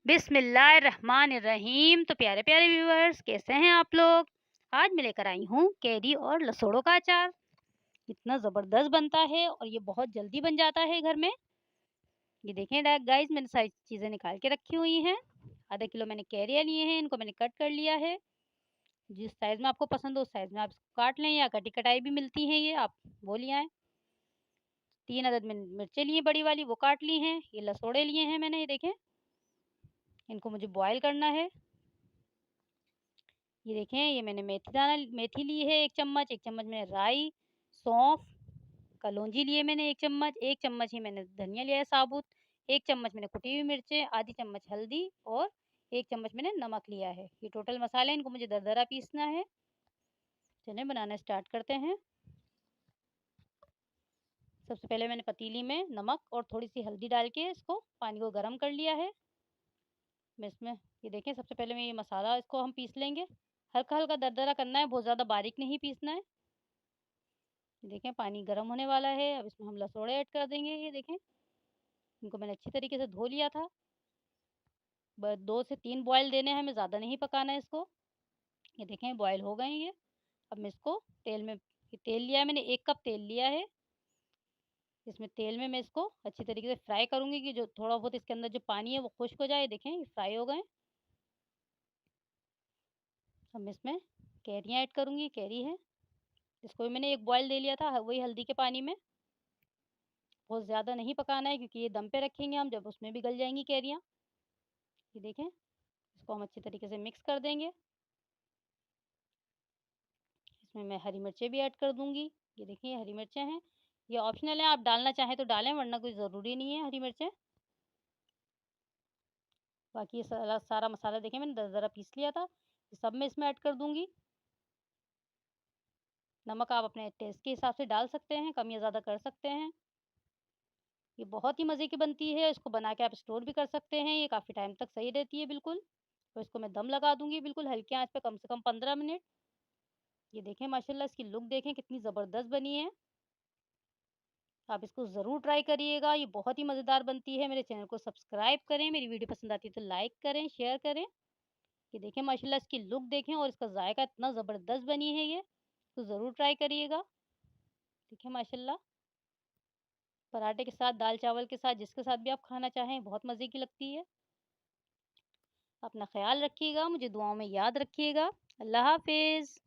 बिस्मिल्लाहिर्रहमानिर्रहीम। तो प्यारे प्यारे व्यूअर्स, कैसे हैं आप लोग। आज मैं लेकर आई हूँ कैरी और लसोड़ों का अचार। इतना ज़बरदस्त बनता है और ये बहुत जल्दी बन जाता है घर में। ये देखें गाइस, मैंने सारी चीज़ें निकाल के रखी हुई हैं। आधा किलो मैंने कैरियाँ लिए हैं, इनको मैंने कट कर लिया है। जिस साइज़ में आपको पसंद हो उस साइज़ में आप इसको काट लें, या कटी कटाई भी मिलती हैं, ये आप वो ले आएँ। 3 अदद मैंने मिर्चें ली हैं बड़ी वाली, वो काट ली हैं। ये लसोड़े लिए हैं मैंने, ये देखें। इनको मुझे बॉयल करना है। ये देखें, ये मैंने मेथी ली है 1 चम्मच, 1 चम्मच मैंने राई, सौंफ, कलौंजी लिए मैंने 1 चम्मच, 1 चम्मच ही मैंने धनिया लिया है साबुत, 1 चम्मच मैंने कुटी हुई मिर्चें, आधी चम्मच हल्दी और 1 चम्मच मैंने नमक लिया है। ये टोटल मसाले, इनको मुझे दरदरा पीसना है। चलिए बनाना स्टार्ट करते हैं। सबसे पहले मैंने पतीली में नमक और थोड़ी-सी हल्दी डाल के इसको पानी को गरम कर लिया है। मैं इसमें ये देखें, सबसे पहले मैं ये मसाला इसको हम पीस लेंगे। हल्का-हल्का दरदरा करना है, बहुत ज़्यादा बारीक नहीं पीसना है। देखें पानी गर्म होने वाला है, अब इसमें हम लसोड़े ऐड कर देंगे। ये देखें, इनको मैंने अच्छी तरीके से धो लिया था। 2 से 3 बॉयल देने हैं हमें, ज़्यादा नहीं पकाना है इसको। ये देखें बॉयल हो गए हैं ये। अब मैं इसको तेल में, ये तेल लिया है मैंने, 1 कप तेल लिया है। इसमें तेल में मैं इसको अच्छी तरीके से फ्राई करूँगी कि जो थोड़ा बहुत इसके अंदर जो पानी है वो खुश्क हो जाए। देखें ये फ्राई हो गए। अब मैं इसमें कैरियाँ ऐड करूँगी। कैरी है, इसको भी मैंने 1 बॉयल दे लिया था, वही हल्दी के पानी में। बहुत ज़्यादा नहीं पकाना है क्योंकि ये दम पे रखेंगे हम, जब उसमें भी गल जाएँगी कैरियाँ। ये देखें, इसको हम अच्छी तरीके से मिक्स कर देंगे। इसमें मैं हरी मिर्चें भी ऐड कर दूँगी। ये देखिए हरी मिर्चें हैं, ये ऑप्शनल है, आप डालना चाहें तो डालें, वरना कोई ज़रूरी नहीं है हरी मिर्चें। बाकी ये सारा सारा मसाला देखें मैंने दरदरा पीस लिया था, ये सब मैं इसमें ऐड कर दूँगी। नमक आप अपने टेस्ट के हिसाब से डाल सकते हैं, कम या ज़्यादा कर सकते हैं। ये बहुत ही मज़े की बनती है, इसको बना के आप स्टोर भी कर सकते हैं, ये काफ़ी टाइम तक सही रहती है बिल्कुल। तो इसको मैं दम लगा दूँगी बिल्कुल हल्की आँच पे, कम से कम 15 मिनट। ये देखें माशाल्लाह, इसकी लुक देखें कितनी ज़बरदस्त बनी है। आप इसको ज़रूर ट्राई करिएगा, ये बहुत ही मज़ेदार बनती है। मेरे चैनल को सब्सक्राइब करें, मेरी वीडियो पसंद आती है तो लाइक करें, शेयर करें। ये देखें माशाल्लाह, इसकी लुक देखें और इसका जायका इतना ज़बरदस्त बनी है ये, तो ज़रूर ट्राई करिएगा। देखें माशाल्लाह, पराठे के साथ, दाल चावल के साथ, जिसके साथ भी आप खाना चाहें, बहुत मज़े की लगती है। अपना ख़्याल रखिएगा, मुझे दुआओं में याद रखिएगा। अल्लाह हाफ़िज़।